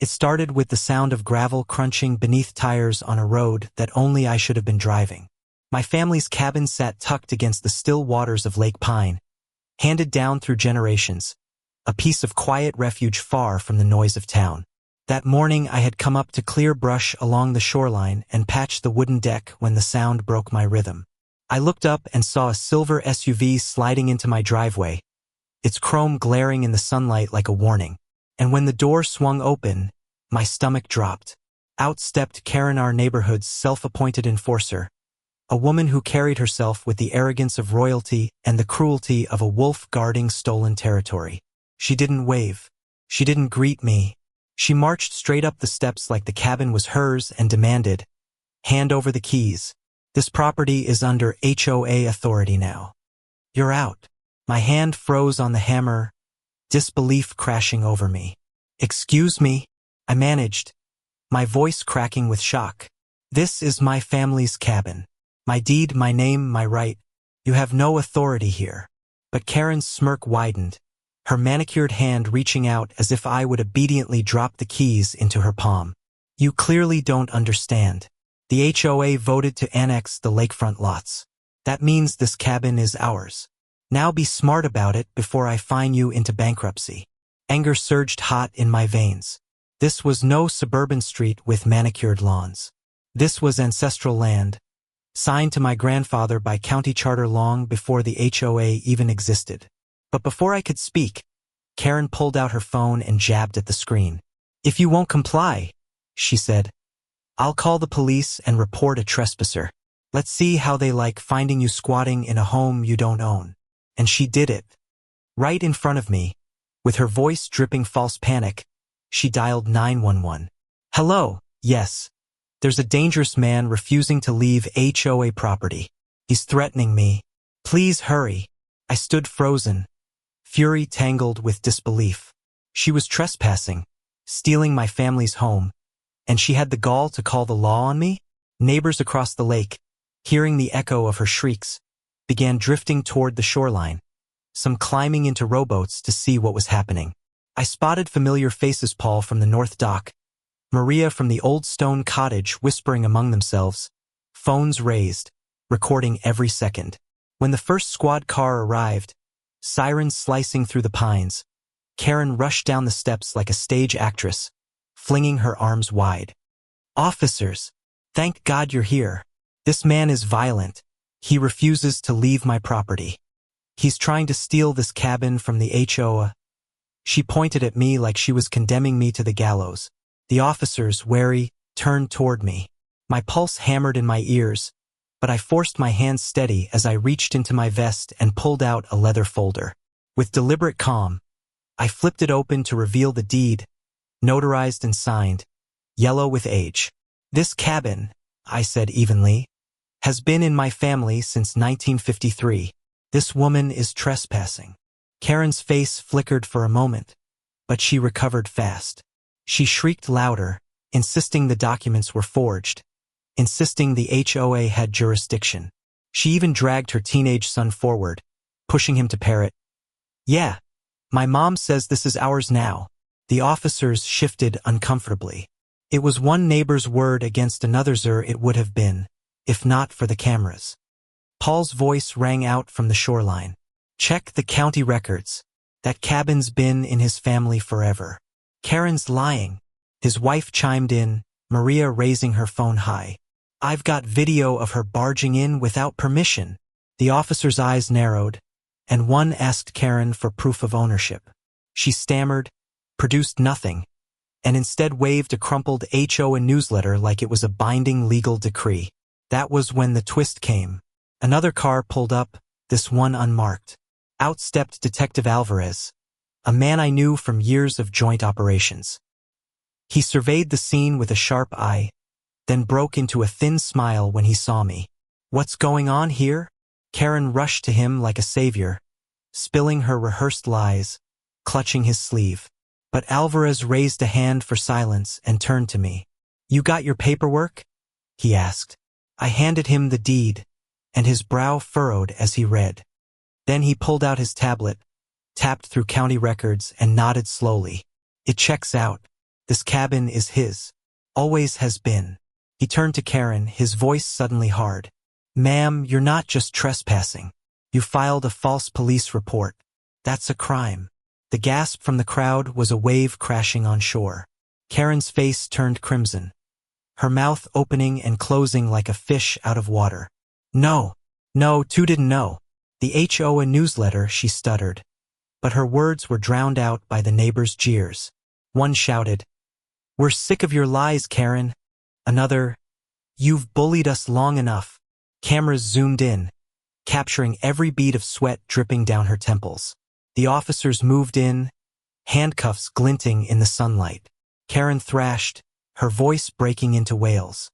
It started with the sound of gravel crunching beneath tires on a road that only I should have been driving. My family's cabin sat tucked against the still waters of Lake Pine, handed down through generations, a piece of quiet refuge far from the noise of town. That morning I had come up to clear brush along the shoreline and patch the wooden deck when the sound broke my rhythm. I looked up and saw a silver SUV sliding into my driveway, its chrome glaring in the sunlight like a warning. And when the door swung open, my stomach dropped. Out stepped Karen, our neighborhood's self-appointed enforcer, a woman who carried herself with the arrogance of royalty and the cruelty of a wolf guarding stolen territory. She didn't wave. She didn't greet me. She marched straight up the steps like the cabin was hers and demanded, "Hand over the keys. This property is under HOA authority now. You're out." My hand froze on the hammer, disbelief crashing over me. "Excuse me," I managed, my voice cracking with shock. "This is my family's cabin. My deed, my name, my right. You have no authority here." But Karen's smirk widened, her manicured hand reaching out as if I would obediently drop the keys into her palm. "You clearly don't understand. The HOA voted to annex the lakefront lots. That means this cabin is ours. Now be smart about it before I fine you into bankruptcy." Anger surged hot in my veins. This was no suburban street with manicured lawns. This was ancestral land, signed to my grandfather by county charter long before the HOA even existed. But before I could speak, Karen pulled out her phone and jabbed at the screen. "If you won't comply," she said, "I'll call the police and report a trespasser. Let's see how they like finding you squatting in a home you don't own." And she did it. Right in front of me, with her voice dripping false panic, she dialed 911. "Hello, yes. There's a dangerous man refusing to leave HOA property. He's threatening me. Please hurry." I stood frozen, fury tangled with disbelief. She was trespassing, stealing my family's home, and she had the gall to call the law on me? Neighbors across the lake, hearing the echo of her shrieks, began drifting toward the shoreline, some climbing into rowboats to see what was happening. I spotted familiar faces: Paul from the north dock, Maria from the old stone cottage whispering among themselves, phones raised, recording every second. When the first squad car arrived, sirens slicing through the pines, Karen rushed down the steps like a stage actress, flinging her arms wide. "Officers, thank God you're here. This man is violent. He refuses to leave my property. He's trying to steal this cabin from the HOA." She pointed at me like she was condemning me to the gallows. The officers, wary, turned toward me. My pulse hammered in my ears, but I forced my hands steady as I reached into my vest and pulled out a leather folder. With deliberate calm, I flipped it open to reveal the deed, notarized and signed, yellow with age. "This cabin," I said evenly, "has been in my family since 1953. This woman is trespassing." Karen's face flickered for a moment, but she recovered fast. She shrieked louder, insisting the documents were forged, insisting the HOA had jurisdiction. She even dragged her teenage son forward, pushing him to parrot, "Yeah, my mom says this is ours now." The officers shifted uncomfortably. It was one neighbor's word against another's. It would have been, if not for the cameras. Paul's voice rang out from the shoreline. "Check the county records. That cabin's been in his family forever." "Karen's lying," his wife chimed in, Maria raising her phone high. "I've got video of her barging in without permission." The officer's eyes narrowed, and one asked Karen for proof of ownership. She stammered, produced nothing, and instead waved a crumpled HOA newsletter like it was a binding legal decree. That was when the twist came. Another car pulled up, this one unmarked. Out stepped Detective Alvarez, a man I knew from years of joint operations. He surveyed the scene with a sharp eye, then broke into a thin smile when he saw me. "What's going on here?" Karen rushed to him like a savior, spilling her rehearsed lies, clutching his sleeve. But Alvarez raised a hand for silence and turned to me. "You got your paperwork?" he asked. I handed him the deed, and his brow furrowed as he read. Then he pulled out his tablet, tapped through county records, and nodded slowly. "It checks out. This cabin is his. Always has been. He turned to Karen, his voice suddenly hard. Ma'am, you're not just trespassing. You filed a false police report. That's a crime. The gasp from the crowd was a wave crashing on shore. Karen's face turned crimson, her mouth opening and closing like a fish out of water. No, two didn't know. The HOA newsletter, she stuttered. But her words were drowned out by the neighbors' jeers. One shouted, We're sick of your lies, Karen. Another, You've bullied us long enough. Cameras zoomed in, capturing every bead of sweat dripping down her temples. The officers moved in, handcuffs glinting in the sunlight. Karen thrashed, her voice breaking into wails.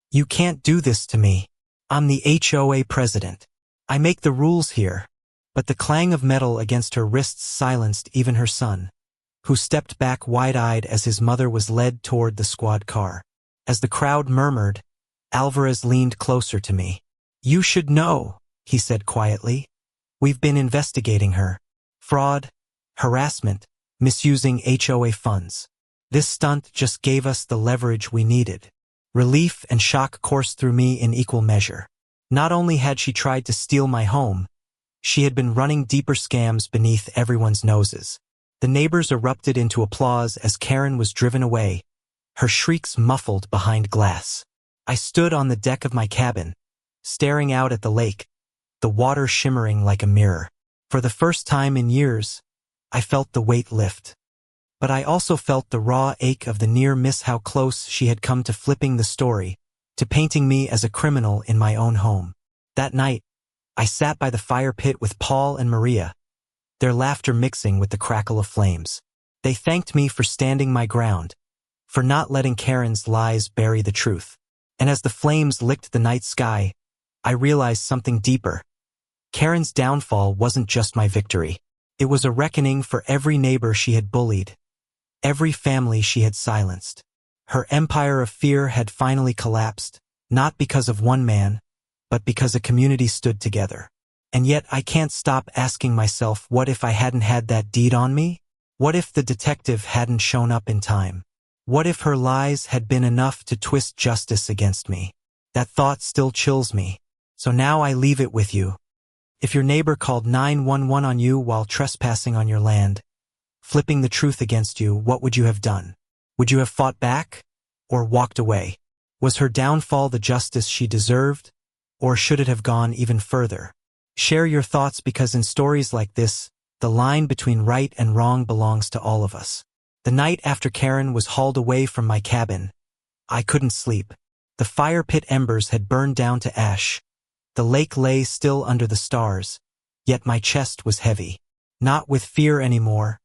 You can't do this to me. I'm the HOA president. I make the rules here. But the clang of metal against her wrists silenced even her son, who stepped back wide-eyed as his mother was led toward the squad car. As the crowd murmured, Alvarez leaned closer to me. You should know, he said quietly. We've been investigating her. Fraud, harassment, misusing HOA funds. This stunt just gave us the leverage we needed. Relief and shock coursed through me in equal measure. Not only had she tried to steal my home, she had been running deeper scams beneath everyone's noses. The neighbors erupted into applause as Karen was driven away, her shrieks muffled behind glass. I stood on the deck of my cabin, staring out at the lake, the water shimmering like a mirror. For the first time in years, I felt the weight lift. But I also felt the raw ache of the near miss, how close she had come to flipping the story, to painting me as a criminal in my own home. That night, I sat by the fire pit with Paul and Maria, their laughter mixing with the crackle of flames. They thanked me for standing my ground, for not letting Karen's lies bury the truth. And as the flames licked the night sky, I realized something deeper. Karen's downfall wasn't just my victory. It was a reckoning for every neighbor she had bullied, every family she had silenced. Her empire of fear had finally collapsed, not because of one man, but because a community stood together. And yet I can't stop asking myself, what if I hadn't had that deed on me? What if the detective hadn't shown up in time? What if her lies had been enough to twist justice against me? That thought still chills me. So now I leave it with you. If your neighbor called 911 on you while trespassing on your land, flipping the truth against you, what would you have done? Would you have fought back? Or walked away? Was her downfall the justice she deserved? Or should it have gone even further? Share your thoughts, because in stories like this, the line between right and wrong belongs to all of us. The night after Karen was hauled away from my cabin, I couldn't sleep. The fire pit embers had burned down to ash. The lake lay still under the stars, yet my chest was heavy. Not with fear anymore,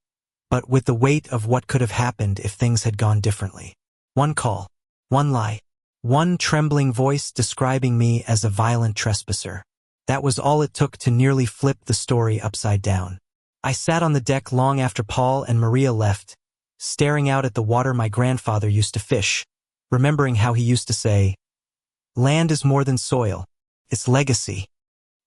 but with the weight of what could have happened if things had gone differently. One call, one lie, one trembling voice describing me as a violent trespasser. That was all it took to nearly flip the story upside down. I sat on the deck long after Paul and Maria left, staring out at the water my grandfather used to fish, remembering how he used to say, "Land is more than soil, it's legacy.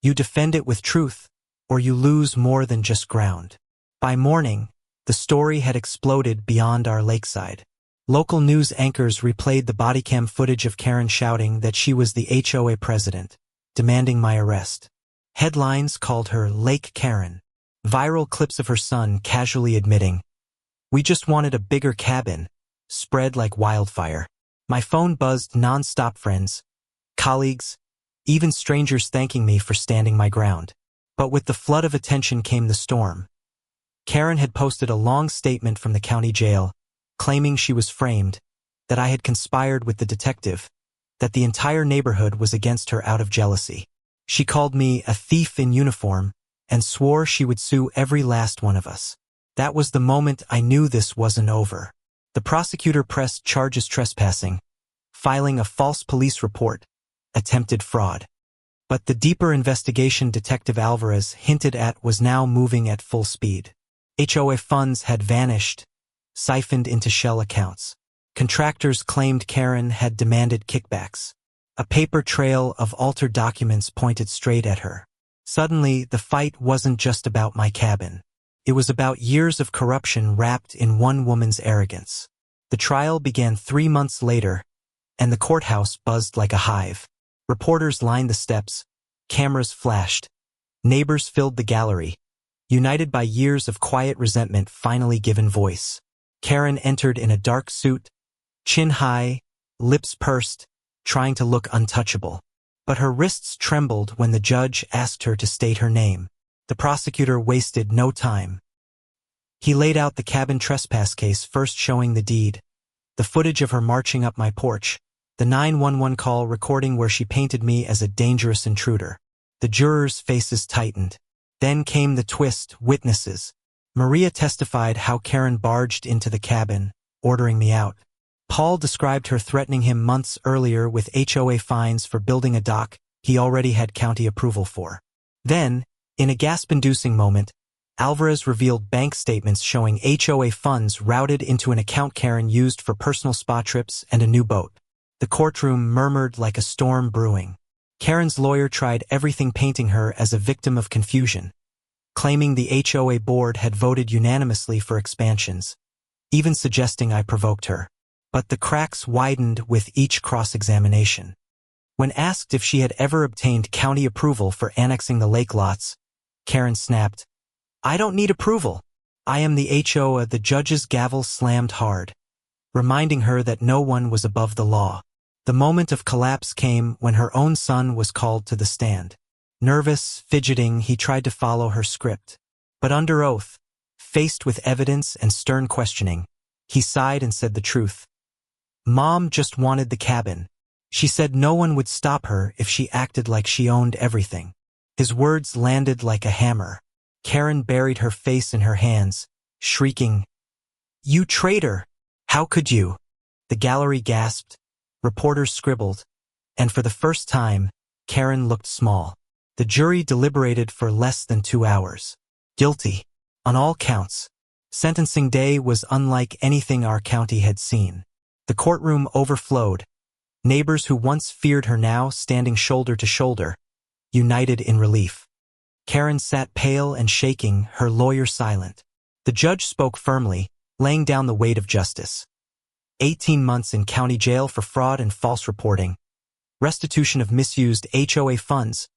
You defend it with truth, or you lose more than just ground." By morning, the story had exploded beyond our lakeside. Local news anchors replayed the bodycam footage of Karen shouting that she was the HOA president, demanding my arrest. Headlines called her Lake Karen. Viral clips of her son casually admitting, "We just wanted a bigger cabin," spread like wildfire. My phone buzzed non-stop, friends, colleagues, even strangers thanking me for standing my ground. But with the flood of attention came the storm. Karen had posted a long statement from the county jail, claiming she was framed, that I had conspired with the detective, that the entire neighborhood was against her out of jealousy. She called me a thief in uniform and swore she would sue every last one of us. That was the moment I knew this wasn't over. The prosecutor pressed charges: trespassing, filing a false police report, attempted fraud. But the deeper investigation Detective Alvarez hinted at was now moving at full speed. HOA funds had vanished, siphoned into shell accounts. Contractors claimed Karen had demanded kickbacks. A paper trail of altered documents pointed straight at her. Suddenly, the fight wasn't just about my cabin. It was about years of corruption wrapped in one woman's arrogance. The trial began 3 months later, and the courthouse buzzed like a hive. Reporters lined the steps, cameras flashed, neighbors filled the gallery, united by years of quiet resentment finally given voice. Karen entered in a dark suit, chin high, lips pursed, trying to look untouchable. But her wrists trembled when the judge asked her to state her name. The prosecutor wasted no time. He laid out the cabin trespass case, first showing the deed, the footage of her marching up my porch, the 911 call recording where she painted me as a dangerous intruder. The jurors' faces tightened. Then came the twist: witnesses. Maria testified how Karen barged into the cabin, ordering me out. Paul described her threatening him months earlier with HOA fines for building a dock he already had county approval for. Then, in a gasp-inducing moment, Alvarez revealed bank statements showing HOA funds routed into an account Karen used for personal spa trips and a new boat. The courtroom murmured like a storm brewing. Karen's lawyer tried everything, painting her as a victim of confusion, claiming the HOA board had voted unanimously for expansions, even suggesting I provoked her. But the cracks widened with each cross-examination. When asked if she had ever obtained county approval for annexing the lake lots, Karen snapped, "I don't need approval. I am the HOA." The judge's gavel slammed hard, reminding her that no one was above the law. The moment of collapse came when her own son was called to the stand. Nervous, fidgeting, he tried to follow her script. But under oath, faced with evidence and stern questioning, he sighed and said the truth. Mom just wanted the cabin. She said no one would stop her if she acted like she owned everything. His words landed like a hammer. Karen buried her face in her hands, shrieking, "You traitor! How could you?" The gallery gasped, reporters scribbled, and for the first time, Karen looked small. The jury deliberated for less than 2 hours. Guilty, on all counts. Sentencing day was unlike anything our county had seen. The courtroom overflowed, neighbors who once feared her now standing shoulder to shoulder, united in relief. Karen sat pale and shaking, her lawyer silent. The judge spoke firmly, laying down the weight of justice. 18 months in county jail for fraud and false reporting, restitution of misused HOA funds,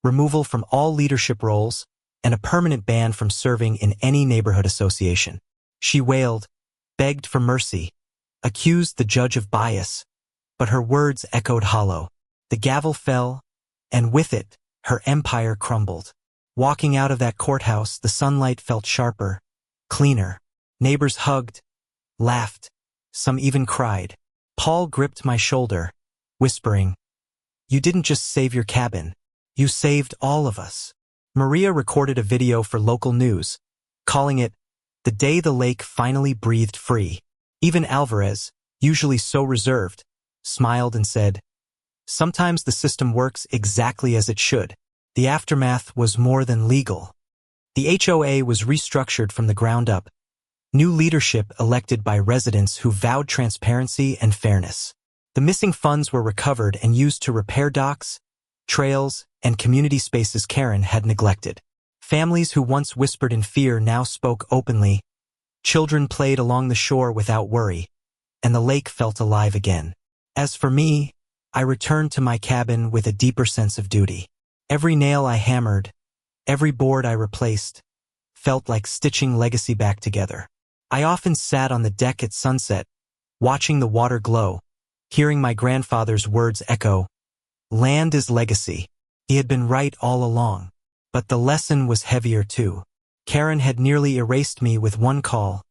removal from all leadership roles, and a permanent ban from serving in any neighborhood association. She wailed, begged for mercy, accused the judge of bias, but her words echoed hollow. The gavel fell, and with it, her empire crumbled. Walking out of that courthouse, the sunlight felt sharper, cleaner. Neighbors hugged, laughed, some even cried. Paul gripped my shoulder, whispering, "You didn't just save your cabin. You saved all of us." Maria recorded a video for local news, calling it, "The day the lake finally breathed free." Even Alvarez, usually so reserved, smiled and said, "Sometimes the system works exactly as it should." The aftermath was more than legal. The HOA was restructured from the ground up, new leadership elected by residents who vowed transparency and fairness. The missing funds were recovered and used to repair docks, trails, and community spaces Karen had neglected. Families who once whispered in fear now spoke openly. Children played along the shore without worry, and the lake felt alive again. As for me, I returned to my cabin with a deeper sense of duty. Every nail I hammered, every board I replaced, felt like stitching legacy back together. I often sat on the deck at sunset, watching the water glow, hearing my grandfather's words echo, "Land is legacy." He had been right all along. But the lesson was heavier too. Karen had nearly erased me with one call,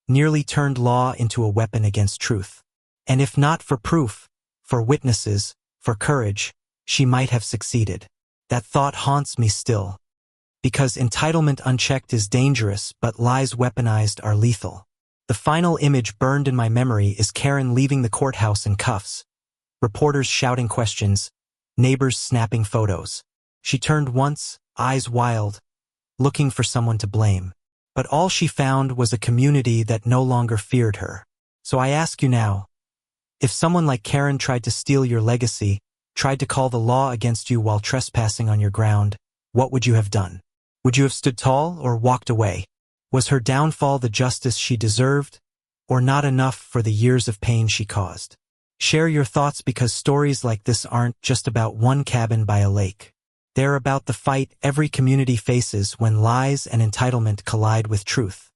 nearly turned law into a weapon against truth. And if not for proof, for witnesses, for courage, she might have succeeded. That thought haunts me still. Because entitlement unchecked is dangerous, but lies weaponized are lethal. The final image burned in my memory is Karen leaving the courthouse in cuffs, reporters shouting questions, neighbors snapping photos. She turned once, eyes wild, looking for someone to blame. But all she found was a community that no longer feared her. So I ask you now, if someone like Karen tried to steal your legacy, tried to call the law against you while trespassing on your ground, what would you have done? Would you have stood tall or walked away? Was her downfall the justice she deserved, or not enough for the years of pain she caused. Share your thoughts because stories like this aren't just about one cabin by a lake. They're about the fight every community faces when lies and entitlement collide with truth.